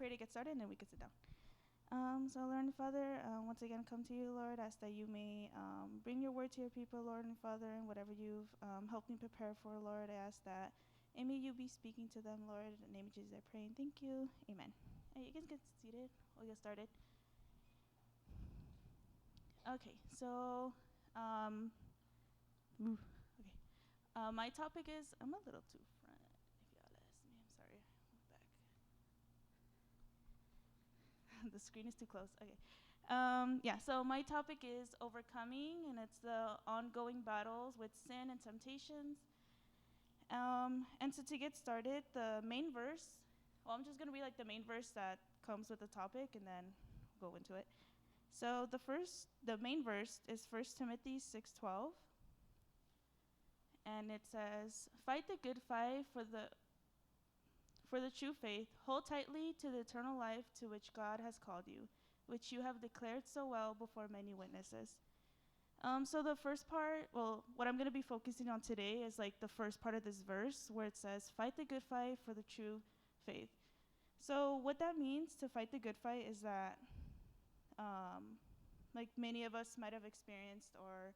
pray to get started, and then we can sit down. So, Lord and Father, once again, come to you, Lord. Ask that you may bring your word to your people, Lord and Father, and whatever you've helped me prepare for, Lord, I ask that may you be speaking to them, Lord. In the name of Jesus, I pray and thank you. Amen. Hey, you guys get seated. We'll get started. Okay, so my topic is, I'm a little too front, if y'all ask me. I'm sorry. Back. The screen is too close. Okay. So my topic is overcoming, and it's the ongoing battles with sin and temptations. And so to get started, the main verse, I'm just going to read like the main verse that comes with the topic, and then go into it. So the main verse is 1 Timothy 6:12, and it says, "Fight the good fight for the true faith. Hold tightly to the eternal life to which God has called you, which you have declared so well before many witnesses." So the first part, what I'm going to be focusing on today is like the first part of this verse where it says, "Fight the good fight for the true faith." So what that means to fight the good fight is that like many of us might have experienced, or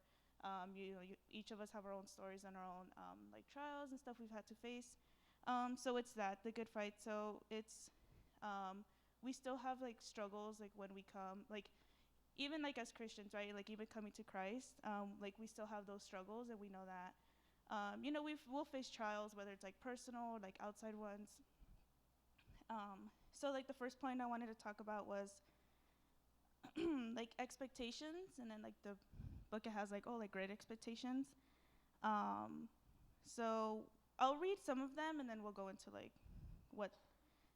each of us have our own stories and our own like trials and stuff we've had to face. So it's the good fight. So it's we still have like struggles, like when we come, like even like as Christians, right? Like even coming to Christ, like we still have those struggles, and we know that we'll face trials, whether it's like personal or like outside ones. So like the first point I wanted to talk about was like expectations, and then like the book, it has like great expectations. So I'll read some of them, and then we'll go into like what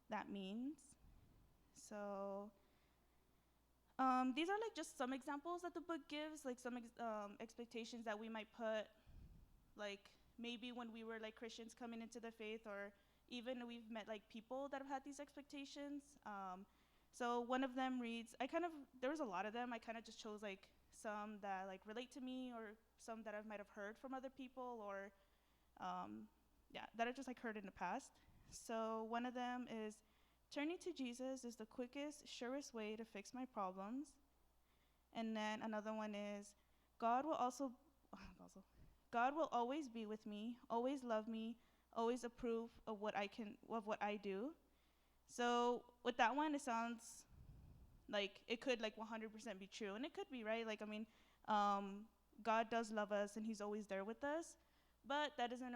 that means. So these are like just some examples that the book gives, like some expectations that we might put, like maybe when we were like Christians coming into the faith, or even we've met like people that have had these expectations. So one of them reads, there was a lot of them. I kind of just chose like some that like relate to me, or some that I might have heard from other people, or that I just like heard in the past. So one of them is, "Turning to Jesus is the quickest, surest way to fix my problems." And then another one is, God will always be with me, always love me, always approve of what I do." So with that one, it sounds like it could like 100% be true, and it could be, right? Like, I mean, God does love us, and he's always there with us, but that doesn't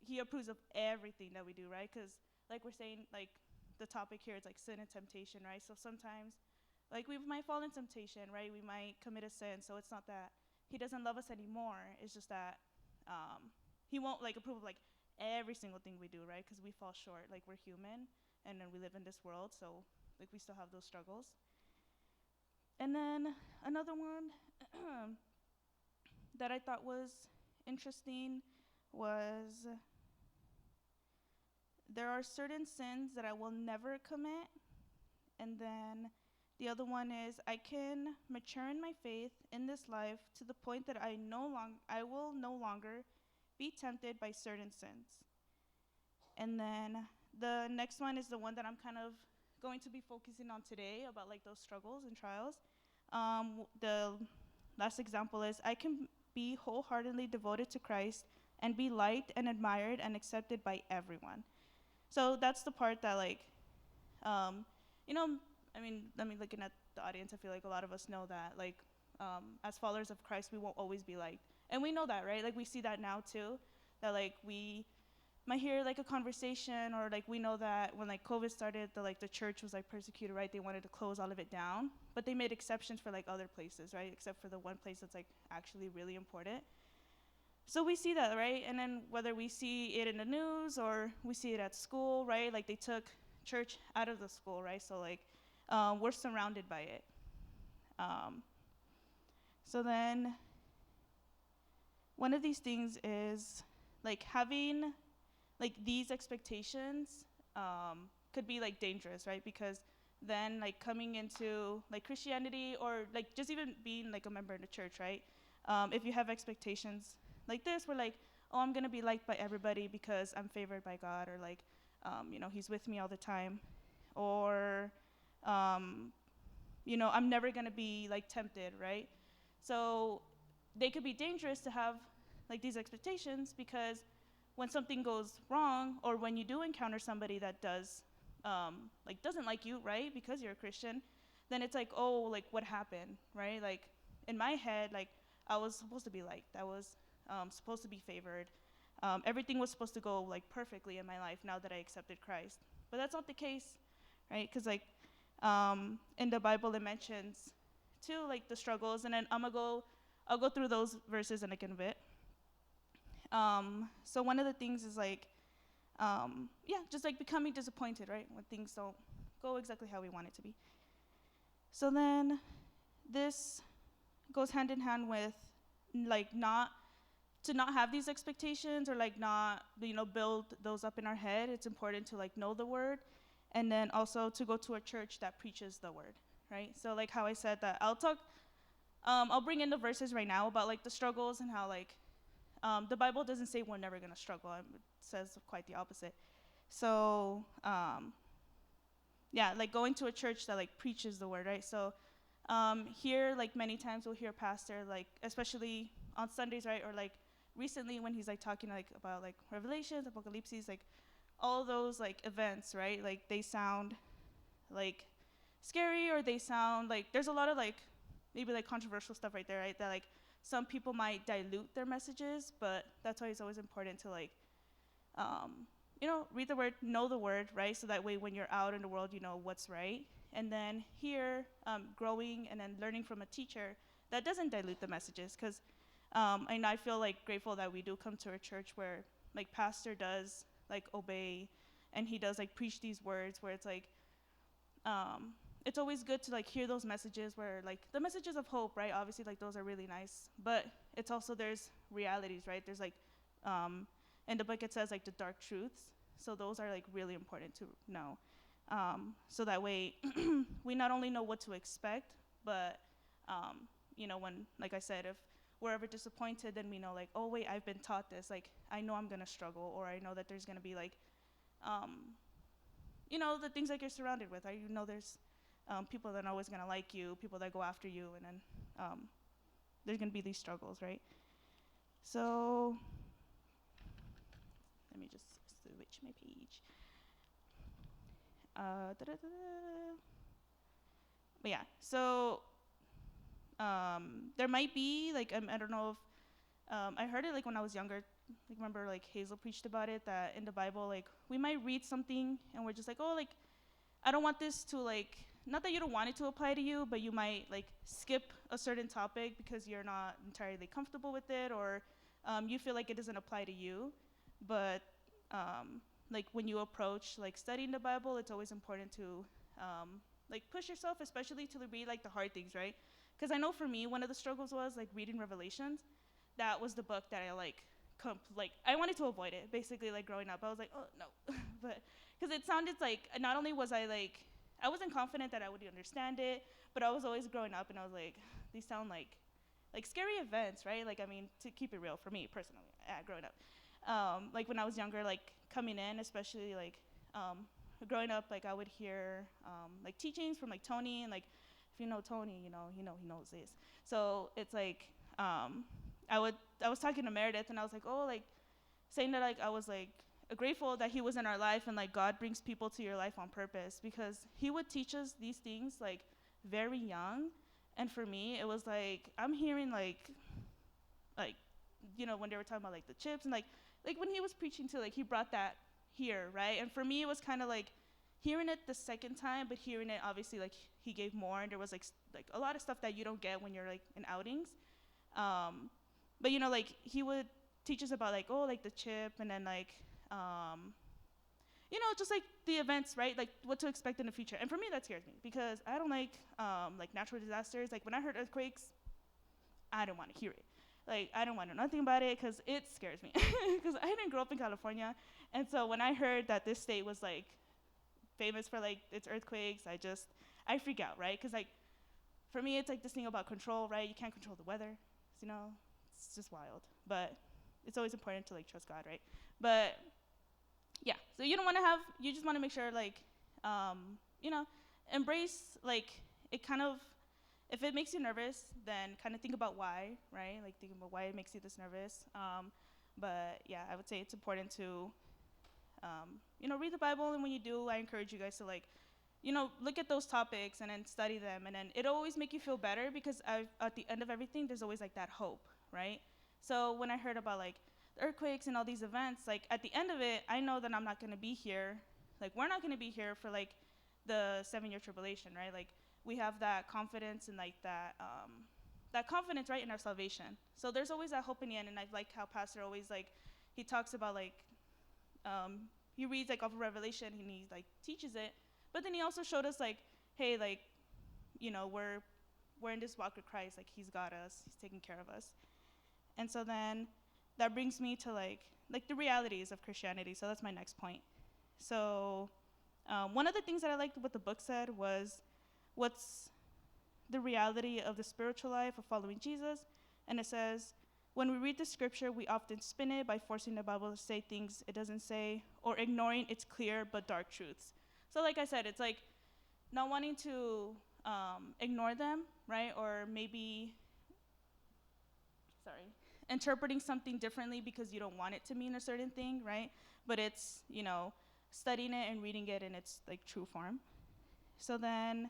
he approves of everything that we do, right? Because like we're saying, like the topic here is like sin and temptation, right? So sometimes like we might fall in temptation, right? We might commit a sin. So it's not that he doesn't love us anymore. It's just that he won't like approve of like every single thing we do, right? Because we fall short. Like we're human, and then we live in this world, so like we still have those struggles. And then another one that I thought was interesting was, "There are certain sins that I will never commit." And then the other one is, "I can mature in my faith in this life to the point that I will no longer be tempted by certain sins." And then the next one is the one that I'm kind of going to be focusing on today, about like those struggles and trials. The last example is, "I can be wholeheartedly devoted to Christ and be liked and admired and accepted by everyone." So that's the part that like, I mean, looking at the audience, I feel like a lot of us know that like, as followers of Christ, we won't always be liked. And we know that, right? Like we see that now too, that like we might hear like a conversation, or like we know that when like COVID started, the church was like persecuted, right? They wanted to close all of it down, but they made exceptions for like other places, right? Except for the one place that's like actually really important. So we see that, right? And then whether we see it in the news or we see it at school, right? Like they took church out of the school, right? So like we're surrounded by it. So then one of these things is like having like these expectations could be like dangerous, right? Because then like coming into like Christianity, or like just even being like a member in the church, right? If you have expectations like this, we're like, "Oh, I'm gonna be liked by everybody because I'm favored by God," or like, he's with me all the time. or I'm never going to be like tempted, right? So they could be dangerous to have like these expectations, because when something goes wrong, or when you do encounter somebody that does like doesn't like you, right, because you're a Christian, then it's like, oh, like what happened, right? Like in my head, like I was supposed to be liked, I was supposed to be favored, everything was supposed to go like perfectly in my life now that I accepted Christ. But that's not the case, right? Because like in the Bible it mentions too like the struggles, and then I'll go through those verses in like in a bit. So one of the things is like just like becoming disappointed, right, when things don't go exactly how we want it to be. So then this goes hand in hand with like not have these expectations, or like not build those up in our head. It's important to like know the word, and then also to go to a church that preaches the word, right? So like how I said that I'll bring in the verses right now about like the struggles, and how like the Bible doesn't say we're never going to struggle. It says quite the opposite. So like going to a church that like preaches the word, right? So here, like many times we'll hear a pastor, like especially on Sundays, right, or like recently when he's like talking like about like Revelations, Apocalypses, like all those like events, right, like they sound like scary, or they sound like there's a lot of like maybe like controversial stuff right there, right, that like some people might dilute their messages. But that's why it's always important to like read the word, know the word, right, so that way when you're out in the world you know what's right. And then here, growing and then learning from a teacher that doesn't dilute the messages, because I feel like grateful that we do come to a church where like pastor does like obey, and he does like preach these words, where it's like it's always good to like hear those messages, where like the messages of hope, right, obviously like those are really nice, but it's also there's realities, right, there's like in the book it says like the dark truths. So those are like really important to know, so that way we not only know what to expect, but when, like I said, if we're ever disappointed, then we know like, oh wait, I've been taught this, like I know I'm gonna struggle, or I know that there's gonna be like the things that you're surrounded with. I know there's people that are always gonna like you, people that go after you, and then there's gonna be these struggles, right? So let me just switch my page. But yeah, so there might be like I don't know if I heard it like when I was younger. Like remember like Hazel preached about it, that in the Bible like we might read something and we're just like, oh, like I don't want this to like, not that you don't want it to apply to you, but you might like skip a certain topic because you're not entirely comfortable with it, or you feel like it doesn't apply to you. But like when you approach like studying the Bible, it's always important to like push yourself, especially to read like the hard things, right? Because I know for me, one of the struggles was like reading Revelations. That was the book that I like I wanted to avoid it, basically, like growing up. I was like, oh no. But because it sounded like, not only was I like, I wasn't confident that I would understand it, but I was always growing up and I was like, these sound like scary events, right? Like, I mean, to keep it real for me personally, growing up. Like when I was younger, like coming in, especially like growing up, like I would hear like teachings from like Tony, and like if you know Tony, he knows this. So it's like I was talking to Meredith, and I was like, oh, like saying that like I was like grateful that he was in our life, and like God brings people to your life on purpose, because he would teach us these things like very young. And for me it was like I'm hearing like when they were talking about like the chips, and like when he was preaching to, like he brought that here, right? And for me it was kind of like hearing it the second time, but hearing it obviously like he gave more, and there was like a lot of stuff that you don't get when you're like in outings. But like he would teach us about like, oh, like the chip, and then like just like the events, right? Like what to expect in the future. And for me that scares me, because I don't like natural disasters. Like when I heard earthquakes, I didn't want to hear it. Like I don't want to know nothing about it, because it scares me. Because I didn't grow up in California, and so when I heard that this state was like famous for like its earthquakes, I freak out, right? Because like for me it's like this thing about control, right? You can't control the weather, it's just wild. But it's always important to like trust God, right? But yeah, so you just want to make sure like you know, embrace, like, it kind of, if it makes you nervous, then kind of think about why, right? Like, think about why it makes you this nervous. But yeah, I would say it's important to, read the Bible, and when you do, I encourage you guys to, like, look at those topics and then study them, and then it'll always make you feel better because at the end of everything, there's always, like, that hope, right? So when I heard about, like, the earthquakes and all these events, like, at the end of it, I know that I'm not going to be here. Like, we're not going to be here for, like, the 7-year tribulation, right? Like, we have that confidence and, like, that confidence, right, in our salvation. So there's always that hope in the end, and I like how Pastor always, like, he talks about, like, he reads, like, off of Revelation, and he, like, teaches it, but then he also showed us, like, hey, like, we're in this walk with Christ, like, he's got us, he's taking care of us. And so then that brings me to, like the realities of Christianity. So that's my next point. So one of the things that I liked what the book said was, what's the reality of the spiritual life of following Jesus? And it says, when we read the scripture, we often spin it by forcing the Bible to say things it doesn't say, or ignoring its clear but dark truths. So like I said, it's like not wanting to ignore them, right? Or maybe, interpreting something differently because you don't want it to mean a certain thing, right? But it's, studying it and reading it in its, like, true form. So then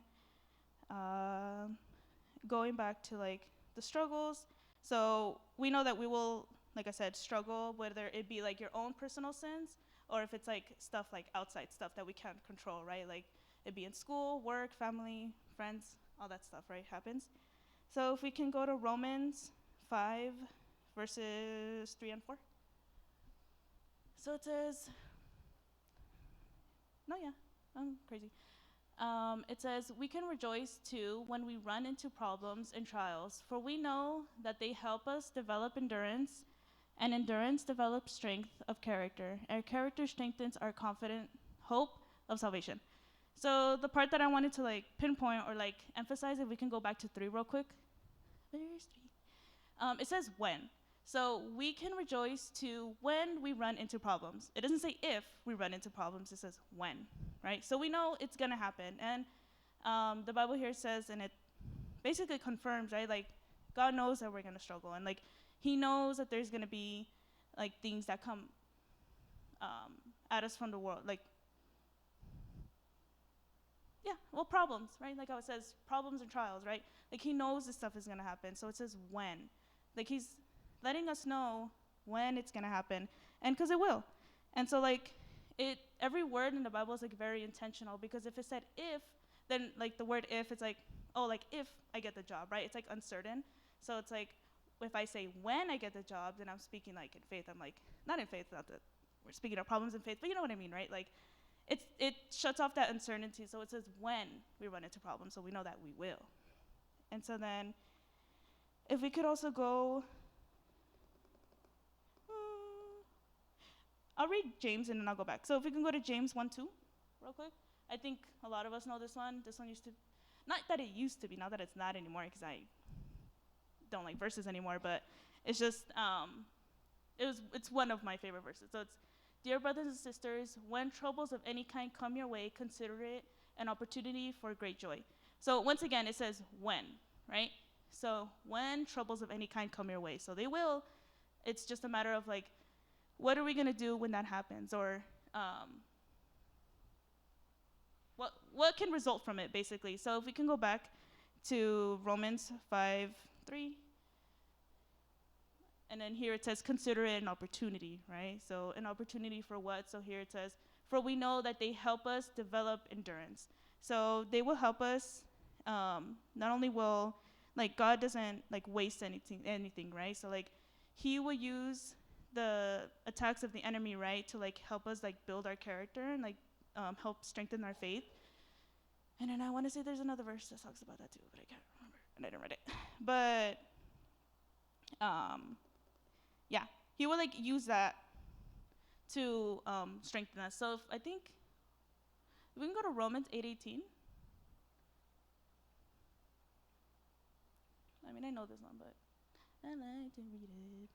going back to, like, the struggles. So we know that we will, like I said, struggle, whether it be, like, your own personal sins, or if it's, like, stuff, like, outside stuff that we can't control, right? Like, it be in school, work, family, friends, all that stuff, right, happens. So if we can go to Romans 5, verses 3 and 4. So it says, I'm crazy. It says, we can rejoice too when we run into problems and trials, for we know that they help us develop endurance, and endurance develops strength of character. Our character strengthens our confident hope of salvation. So the part that I wanted to, like, pinpoint or, like, emphasize, if we can go back to 3 real quick. Verse 3. It says when. So we can rejoice too when we run into problems. It doesn't say if we run into problems, it says when, right? So we know it's gonna happen. And the Bible here says, and it basically confirms, right? Like, God knows that we're gonna struggle, and, like, he knows that there's gonna be, like, things that come at us from the world, like, problems, right? Like how it says, problems and trials, right? Like, he knows this stuff is gonna happen, so it says when. Like, he's letting us know when it's gonna happen, and because it will. And so, like, every word in the Bible is, like, very intentional, because if it said if, then, like, the word if, it's like, oh, like, if I get the job, right? It's, like, uncertain. So it's like, if I say when I get the job, then I'm speaking, like, in faith. I'm like, not in faith, not that we're speaking of problems in faith, but you know what I mean, right? Like, it shuts off that uncertainty. So it says when we run into problems, so we know that we will. And so then, if we could also go, I'll read James and then I'll go back. So if we can go to James 1:2 real quick. I think a lot of us know this one. This one used to, not that it used to be, not that it's not anymore, because I don't like verses anymore, but it's just, it's one of my favorite verses. So it's, dear brothers and sisters, when troubles of any kind come your way, consider it an opportunity for great joy. So once again, it says when, right? So when troubles of any kind come your way. So they will. It's just a matter of, like, what are we going to do when that happens? Or what can result from it, basically. So if we can go back to Romans 5:3. And then here it says, consider it an opportunity, right? So an opportunity for what? So here it says, for we know that they help us develop endurance. So they will help us. Not only will, like, God doesn't, like, waste anything, right? So, like, he will use the attacks of the enemy, right, to, like, help us, like, build our character and, like, help strengthen our faith. And then I want to say there's another verse that talks about that too, but I can't remember, and I didn't read it. But yeah, he will, like, use that to strengthen us. So I think we can go to Romans 8:18. I mean, I know this one, but I like to read it.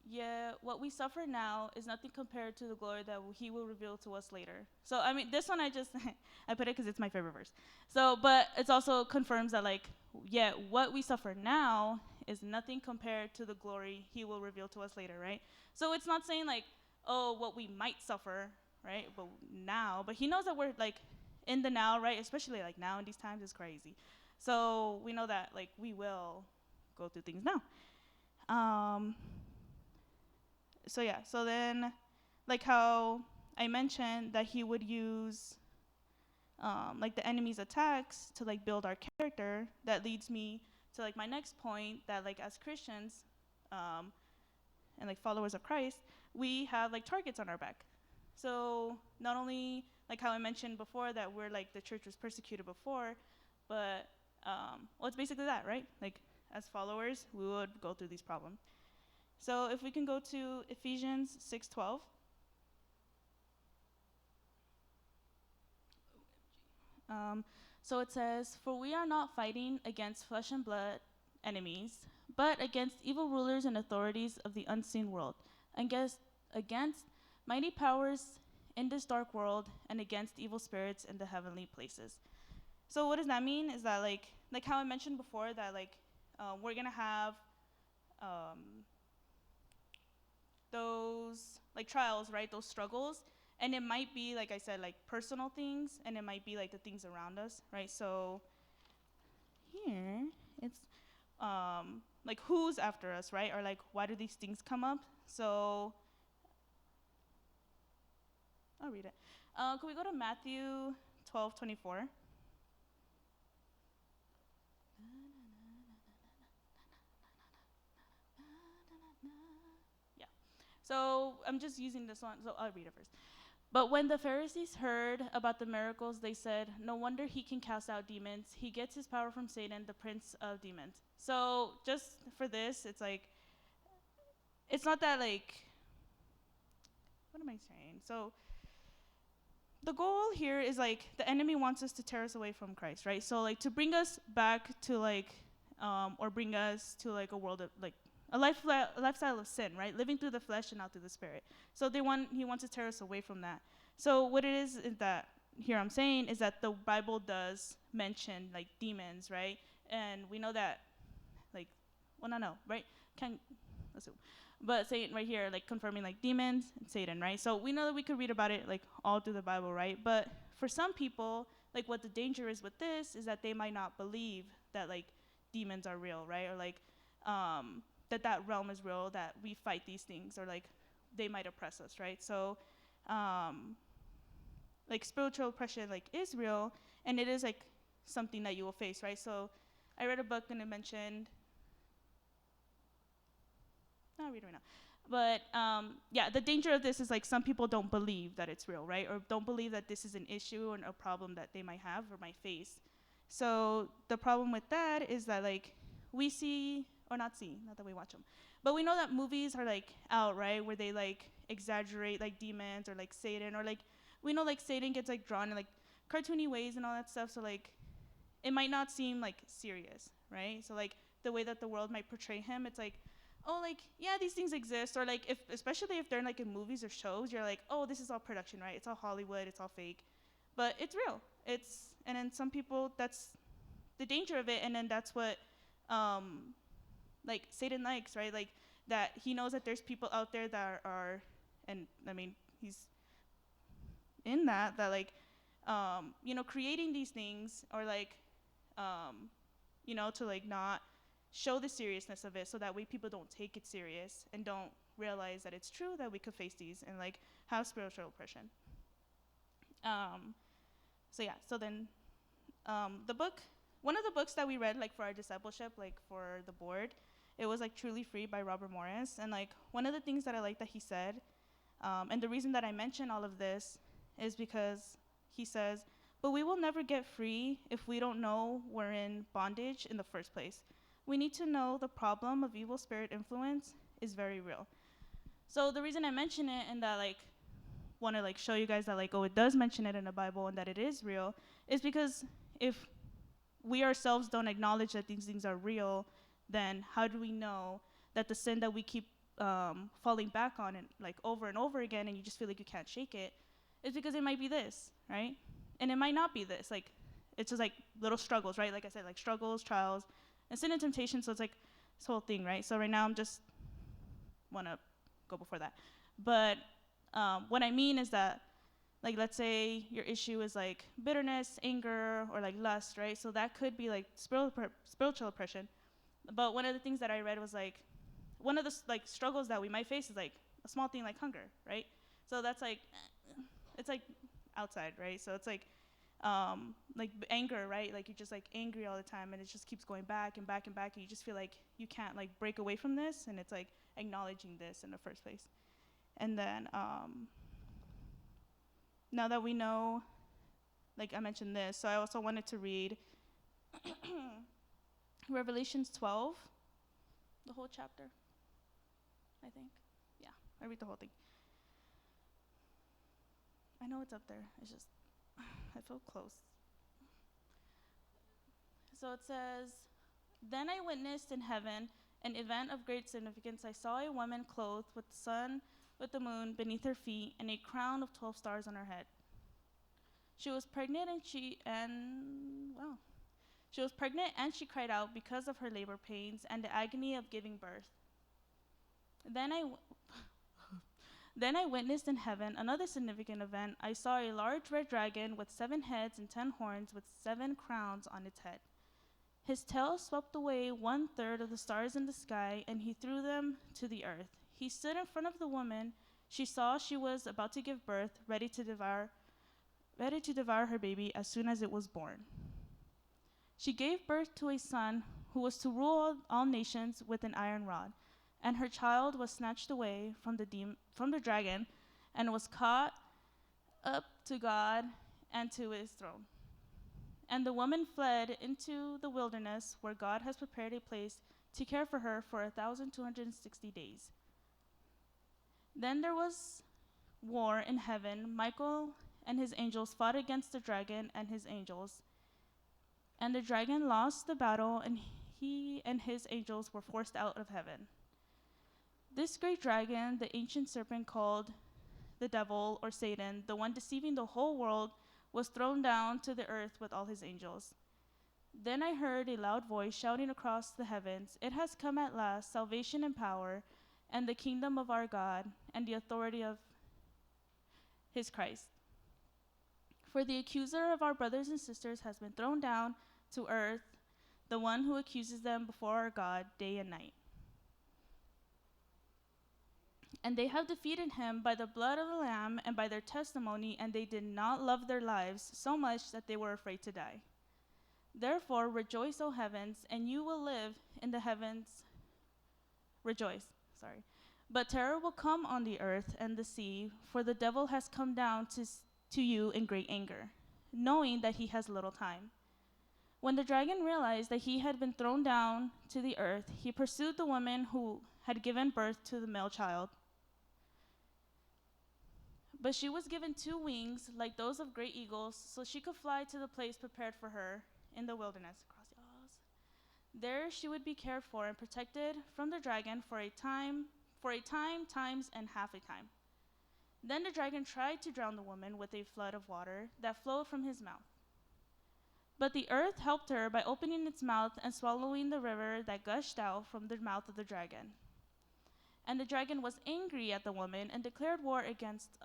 yeah, what we suffer now is nothing compared to the glory that he will reveal to us later. So, I mean, this one I just, I put it because it's my favorite verse. So, but it also confirms that, like, yeah, what we suffer now is nothing compared to the glory he will reveal to us later, right? So it's not saying, like, oh, what we might suffer, right? But now, but he knows that we're, like, in the now, right? Especially, like, now in these times is crazy. So we know that, like, we will go through things now. So yeah, so then, like how I mentioned that he would use like the enemy's attacks to like build our character, that leads me to like my next point, that like as Christians um, and like followers of Christ, we have like targets on our back. So not only like how I mentioned before that we're like the church was persecuted before, but well, it's basically that, right? Like as followers, we would go through these problems. So if we can go to Ephesians 6:12. So it says, "For we are not fighting against flesh and blood enemies, but against evil rulers and authorities of the unseen world, against mighty powers in this dark world, and against evil spirits in the heavenly places." So what does that mean? Is that like how I mentioned before that like we're gonna have um, those like trials, right? Those struggles, and it might be like I said, like personal things, and it might be like the things around us, right? So here it's like who's after us, right? Or like why do these things come up? So I'll read it. Can we go to Matthew 12:24? Yeah. So I'm just using this one, so I'll read it first. "But when the Pharisees heard about the miracles, they said, 'No wonder he can cast out demons. He gets his power from Satan, the prince of demons.'" So just for this, it's like, it's not that like, what am I saying? So the goal here is like the enemy wants us to tear us away from Christ, right? So like to bring us back to like, or bring us to like a world of like a lifestyle of sin, right? Living through the flesh and not through the spirit. So he wants to tear us away from that. So what it is that here I'm saying is that the Bible does mention like demons, right? And we know that like, well, no, right? Can let's see. But Satan right here, like confirming like demons and Satan, right? So we know that we could read about it like all through the Bible, right? But for some people, like what the danger is with this is that they might not believe that like demons are real, right? Or like that realm is real, that we fight these things, or like they might oppress us, right? So like spiritual oppression like is real, and it is like something that you will face, right? So I read a book and it mentioned, I'll read it right now. But yeah, the danger of this is like some people don't believe that it's real, right? Or don't believe that this is an issue or a problem that they might have or might face. So the problem with that is that like we see, or not see, not that we watch them, but we know that movies are like out, right? Where they like exaggerate like demons or like Satan, or like we know like Satan gets like drawn in like cartoony ways and all that stuff. So like it might not seem like serious, right? So like the way that the world might portray him, it's like, oh, like yeah, these things exist, or like if especially if they're like in movies or shows, you're like, oh, this is all production, right? It's all Hollywood, it's all fake, but it's real. And then some people, that's the danger of it, and then that's what like Satan likes, right? Like that he knows that there's people out there that are and I mean he's in that like creating these things, or like to like not show the seriousness of it, so that way people don't take it serious and don't realize that it's true that we could face these and like have spiritual oppression. So yeah, so then the book, one of the books that we read like for our discipleship, like for the board, it was like Truly Free by Robert Morris. And like one of the things that I like that he said, and the reason that I mention all of this is because he says, "But we will never get free if we don't know we're in bondage in the first place. We need to know the problem of evil spirit influence is very real." So the reason I mention it, and that like want to like show you guys that like, oh, it does mention it in the Bible and that it is real, is because if we ourselves don't acknowledge that these things are real, then how do we know that the sin that we keep falling back on it like over and over again, and you just feel like you can't shake it, is because it might be this, right? And it might not be this. Like, it's just like little struggles, right? Like I said, like struggles, trials, and sin and temptation. So it's like this whole thing, right? So right now I'm just want to go before that. But what I mean is that, like, let's say your issue is like bitterness, anger, or like lust, right? So that could be like spiritual oppression. But one of the things that I read was like, one of the like struggles that we might face is like a small thing like hunger, right? So that's like, it's like outside, right? So it's like anger, right? Like you're just like angry all the time, and it just keeps going back and back and back, and you just feel like you can't like break away from this, and it's like acknowledging this in the first place. And then now that we know, like I mentioned this, so I also wanted to read Revelations 12, the whole chapter, I think. Yeah, I read the whole thing. I know it's up there. It's just, I feel close. So it says, "Then I witnessed in heaven an event of great significance. I saw a woman clothed with the sun, with the moon beneath her feet, and a crown of 12 stars on her head. She was pregnant She was pregnant and she cried out because of her labor pains and the agony of giving birth. Then I witnessed in heaven another significant event. I saw a large red dragon with 7 heads and 10 horns with 7 crowns on its head. His tail swept away 1/3 of the stars in the sky, and he threw them to the earth. He stood in front of the woman. She saw she was about to give birth, ready to devour her baby as soon as it was born. She gave birth to a son who was to rule all nations with an iron rod, and her child was snatched away from the dragon and was caught up to God and to his throne. And the woman fled into the wilderness, where God has prepared a place to care for her for 1,260 days. Then there was war in heaven. Michael and his angels fought against the dragon and his angels. And the dragon lost the battle, and he and his angels were forced out of heaven. This great dragon, the ancient serpent called the devil or Satan, the one deceiving the whole world, was thrown down to the earth with all his angels. Then I heard a loud voice shouting across the heavens, 'It has come at last, salvation and power, and the kingdom of our God, and the authority of his Christ. For the accuser of our brothers and sisters has been thrown down to earth, the one who accuses them before our God day and night. And they have defeated him by the blood of the Lamb and by their testimony, and they did not love their lives so much that they were afraid to die. Therefore rejoice, O heavens, and you will live in the heavens. Rejoice. But terror will come on the earth and the sea, for the devil has come down to you in great anger, knowing that he has little time. When the dragon realized that he had been thrown down to the earth, he pursued the woman who had given birth to the male child. But she was given 2 wings like those of great eagles, so she could fly to the place prepared for her in the wilderness. There she would be cared for and protected from the dragon for a time, times, and half a time. Then the dragon tried to drown the woman with a flood of water that flowed from his mouth. But the earth helped her by opening its mouth and swallowing the river that gushed out from the mouth of the dragon. And the dragon was angry at the woman and declared war against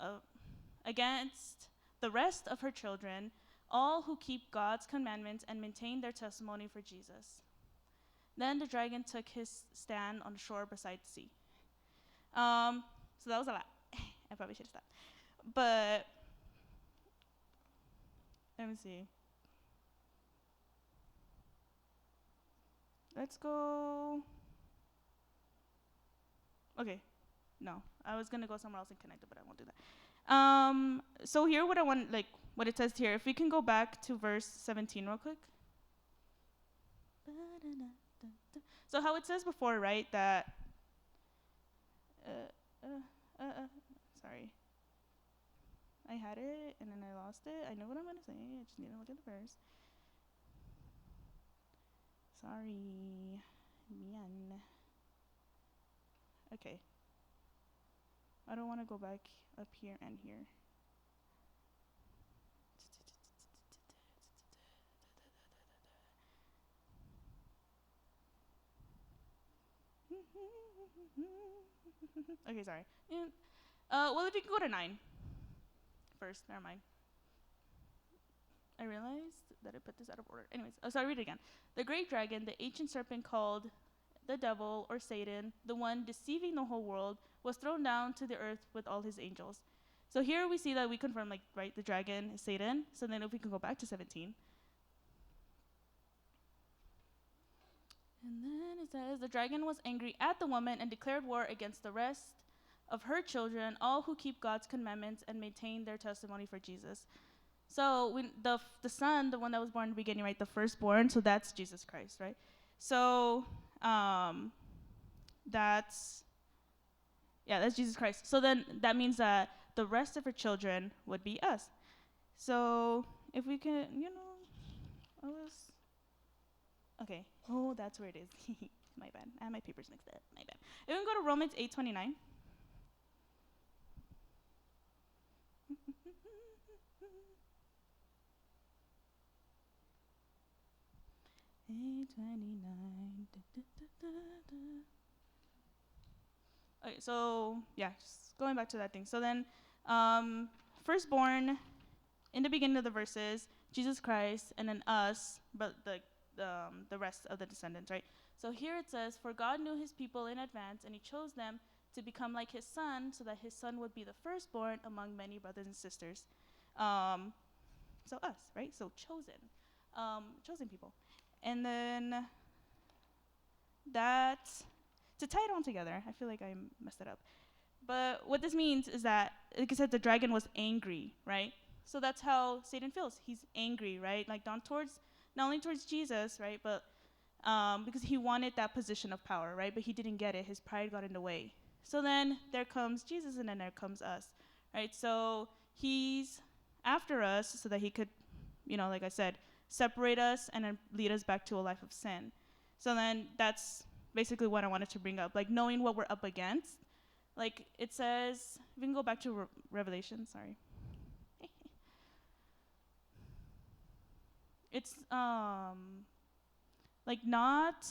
the rest of her children, all who keep God's commandments and maintain their testimony for Jesus. Then the dragon took his stand on the shore beside the sea. So that was a lot. I probably should have stopped. But let me see. Let's go. Okay. No, I was gonna go somewhere else and connect it, but I won't do that. So here, what it says here. If we can go back to verse 17 real quick. So how it says before, right, that, sorry. I had it, and then I lost it. I know what I'm going to say. I just need to look at the verse. Sorry. Man. Okay. I don't want to go back up here and here. Okay, sorry. Well, if you can go to 9 first, never mind. I realized that I put this out of order. Anyways, so I read it again. The great dragon, the ancient serpent called the devil or Satan, the one deceiving the whole world, was thrown down to the earth with all his angels. So here we see that we confirm, like, right, the dragon is Satan. So then if we can go back to 17. And then it says, the dragon was angry at the woman and declared war against the rest of her children, all who keep God's commandments and maintain their testimony for Jesus. So the son, the one that was born in the beginning, right, the firstborn, so that's Jesus Christ, right? So that's Jesus Christ. So then that means that the rest of her children would be us. So if we can, okay. Oh, that's where it is. My bad. I have my papers mixed up. My bad. If we can go to Romans 8:29. Okay, so just going back to that thing. So then, firstborn, in the beginning of the verses, Jesus Christ, and then us, but the rest of the descendants, right? So here it says, "For God knew His people in advance, and He chose them to become like His Son, so that His Son would be the firstborn among many brothers and sisters." So us, right? So chosen people. And then to tie it all together, I feel like I messed it up. But what this means is that, like I said, the dragon was angry, right? So that's how Satan feels. He's angry, right? Like not only towards Jesus, right? But because he wanted that position of power, right? But he didn't get it. His pride got in the way. So then there comes Jesus, and then there comes us, right? So he's after us so that he could, like I said, separate us and then lead us back to a life of sin. So then that's basically what I wanted to bring up, like knowing what we're up against. Like it says, we can go back to Revelation, sorry. It's like not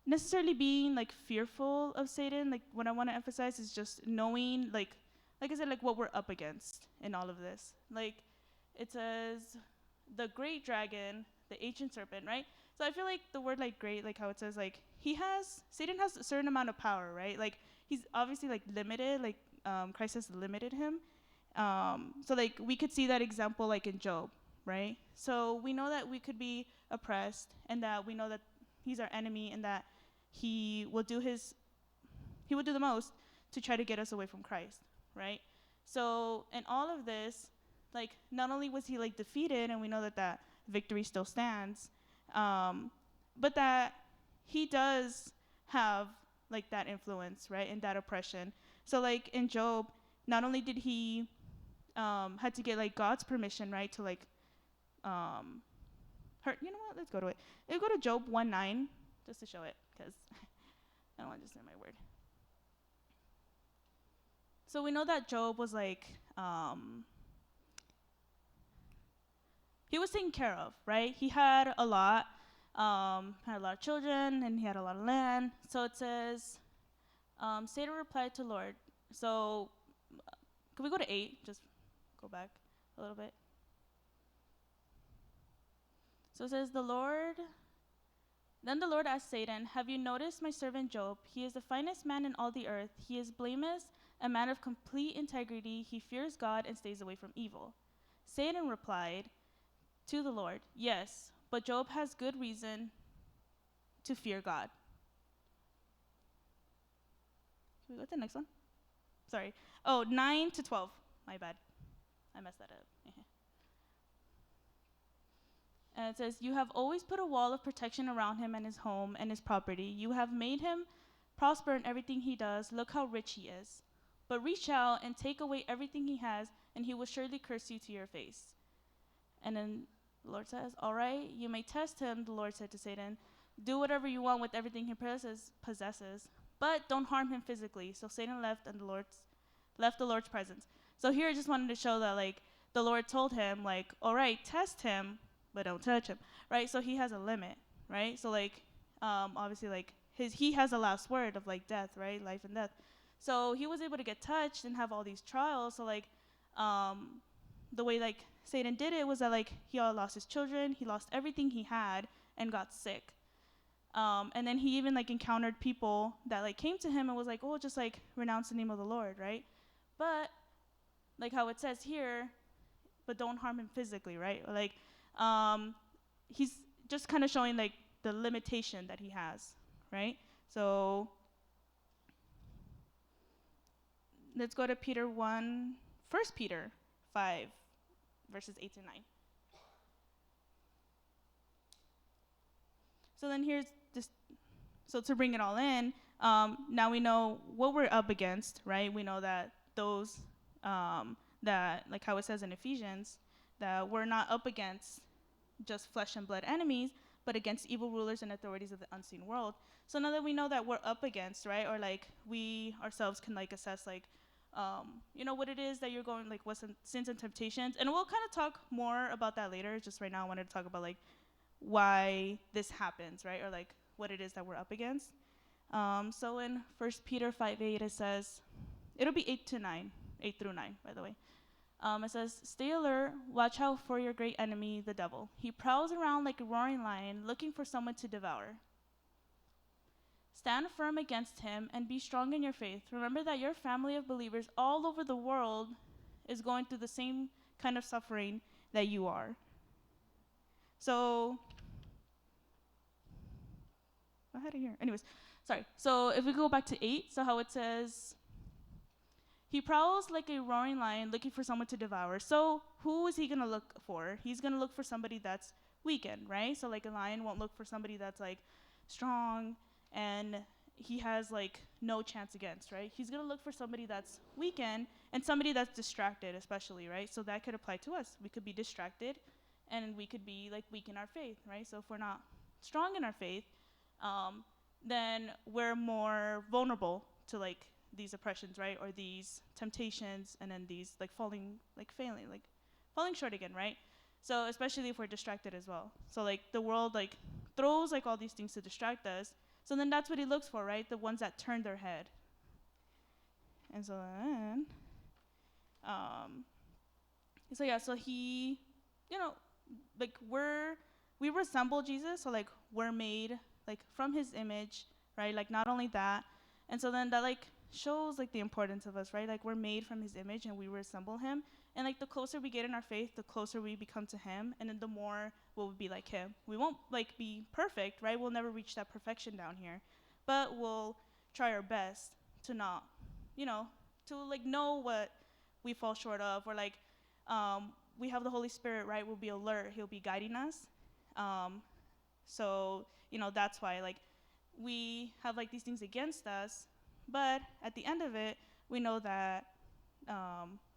necessarily being like fearful of Satan. Like what I want to emphasize is just knowing, like I said, like what we're up against in all of this. Like it says, the great dragon, the ancient serpent, right? So I feel like the word like great, like how it says, like Satan has a certain amount of power, right? Like he's obviously like limited, like Christ has limited him. So like we could see that example like in Job, right? So we know that we could be oppressed, and that we know that he's our enemy, and that he will do the most to try to get us away from Christ, right? So in all of this, like not only was he like defeated, and we know that victory still stands, but that he does have like that influence, right, and that oppression. So like in Job, not only did he had to get like God's permission, right, to like hurt. You know what? Let's go to it. Let's go to Job 1:9 just to show it, because I don't want to just say my word. So we know that Job was like he was taken care of, right? He had a lot of children, and he had a lot of land. So it says, Satan replied to Lord. So can we go to 8? Just go back a little bit. So it says, Then the Lord asked Satan, "Have you noticed my servant Job? He is the finest man in all the earth. He is blameless, a man of complete integrity. He fears God and stays away from evil." Satan replied to the Lord, "Yes, but Job has good reason to fear God." Can we go to the next one? Sorry. Oh, 9 to 12. My bad. I messed that up. And it says, "You have always put a wall of protection around him and his home and his property. You have made him prosper in everything he does. Look how rich he is. But reach out and take away everything he has, and he will surely curse you to your face." And then the Lord says, "All right, you may test him," the Lord said to Satan. "Do whatever you want with everything he possesses, but don't harm him physically." So Satan left, and the Lord left the Lord's presence. So here I just wanted to show that like the Lord told him like, all right, test him, but don't touch him, right? So he has a limit, right? So like obviously like he has a last word of like death, right? Life and death. So he was able to get touched and have all these trials. So like the way like Satan did it was that like he all lost his children, he lost everything he had and got sick. And then he even like encountered people that like came to him and was like, oh, just like renounce the name of the Lord, right? But like how it says here, but don't harm him physically, right? Or, like he's just kind of showing like the limitation that he has, right? So let's go to Peter 1, 1 Peter 5, verses 8 to 9. So then here's this, so to bring it all in, now we know what we're up against, right? We know that those, that, like how it says in Ephesians, that we're not up against just flesh and blood enemies, but against evil rulers and authorities of the unseen world. So now that we know that we're up against, right, or like we ourselves can like assess like, you know, what it is that you're going, like what's sins and temptations. And we'll kind of talk more about that later. Just right now I wanted to talk about like why this happens, right, or like what it is that we're up against. So in 1 Peter 5:8 it says, it'll be 8 through 9, by the way. It says, stay alert, watch out for your great enemy, the devil. He prowls around like a roaring lion, looking for someone to devour. Stand firm against him and be strong in your faith. Remember that your family of believers all over the world is going through the same kind of suffering that you are. So, I had it here. Anyways, sorry. So if we go back to 8, so how it says, he prowls like a roaring lion looking for someone to devour. So who is he going to look for? He's going to look for somebody that's weakened, right? So like a lion won't look for somebody that's like strong and he has like no chance against, right? He's going to look for somebody that's weakened and somebody that's distracted especially, right? So that could apply to us. We could be distracted and we could be like weak in our faith, right? So if we're not strong in our faith, then we're more vulnerable to like these oppressions, right? Or these temptations, and then these like falling short again, right? So especially if we're distracted as well. So like the world like throws like all these things to distract us. So then that's what he looks for, right? The ones that turn their head. And so then, so he, you know, like we resemble Jesus. So like we're made like from his image, right? Like not only that, and so then that like shows like the importance of us, right? Like we're made from his image and we resemble him. And like the closer we get in our faith, the closer we become to him, and then the more we'll be like him. We won't like be perfect, right? We'll never reach that perfection down here, but we'll try our best to not, you know, to like know what we fall short of, or like we have the Holy Spirit, right? We'll be alert. He'll be guiding us. So you know that's why like we have like these things against us. But at the end of it, we know that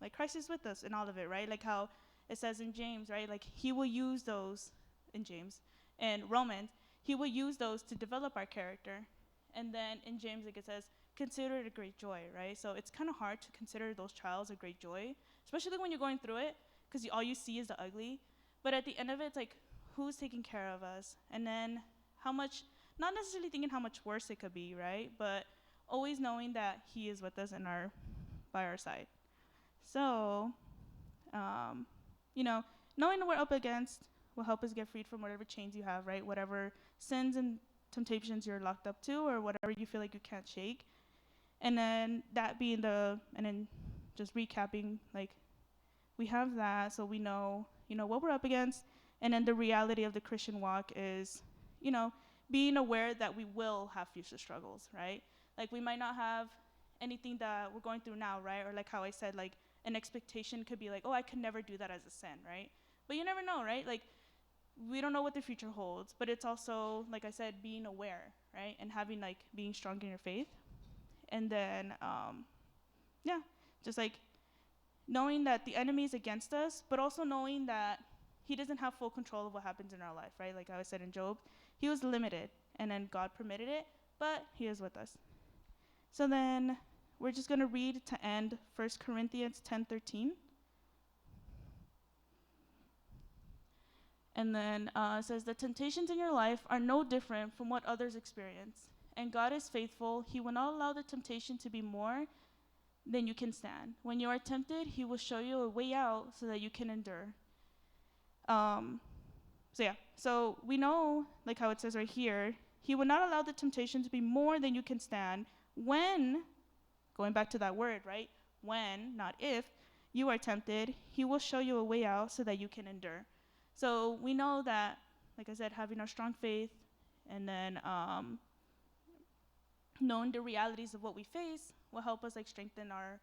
like Christ is with us in all of it, right? Like how it says in James, right? Like he will use those in James and Romans. He will use those to develop our character. And then in James, like it says, consider it a great joy, right? So it's kind of hard to consider those trials a great joy, especially when you're going through it, because all you see is the ugly. But at the end of it, it's like, who's taking care of us? And then how much, not necessarily thinking how much worse it could be, right? But always knowing that he is with us and by our side. So, you know, knowing what we're up against will help us get freed from whatever chains you have, right? Whatever sins and temptations you're locked up to, or whatever you feel like you can't shake. And then that being and then just recapping, like we have that, so we know, you know, what we're up against. And then the reality of the Christian walk is, you know, being aware that we will have future struggles, right? Like we might not have anything that we're going through now, right? Or like how I said, like an expectation could be like, oh, I could never do that as a sin, right? But you never know, right? Like we don't know what the future holds, but it's also, like I said, being aware, right? And having like being strong in your faith. And then, just like knowing that the enemy is against us, but also knowing that he doesn't have full control of what happens in our life, right? Like I said in Job, he was limited, and then God permitted it, but he is with us. So then we're just going to read to end 1 Corinthians 10:13. And then it says, the temptations in your life are no different from what others experience. And God is faithful. He will not allow the temptation to be more than you can stand. When you are tempted, he will show you a way out so that you can endure. So we know, like how it says right here, he will not allow the temptation to be more than you can stand when, going back to that word, right? When, not if, you are tempted, he will show you a way out so that you can endure. So we know that, like I said, having our strong faith and then knowing the realities of what we face will help us like strengthen our,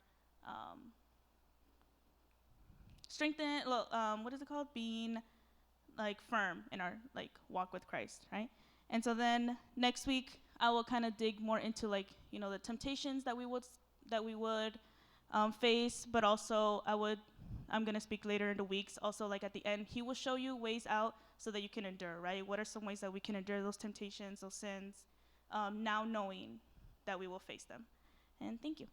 what is it called? Being like firm in our like walk with Christ, right? And so then next week I will kind of dig more into like, you know, the temptations that we would face, but also I'm gonna speak later in the weeks. Also, like at the end, he will show you ways out so that you can endure, right? What are some ways that we can endure those temptations, those sins, now knowing that we will face them? And thank you.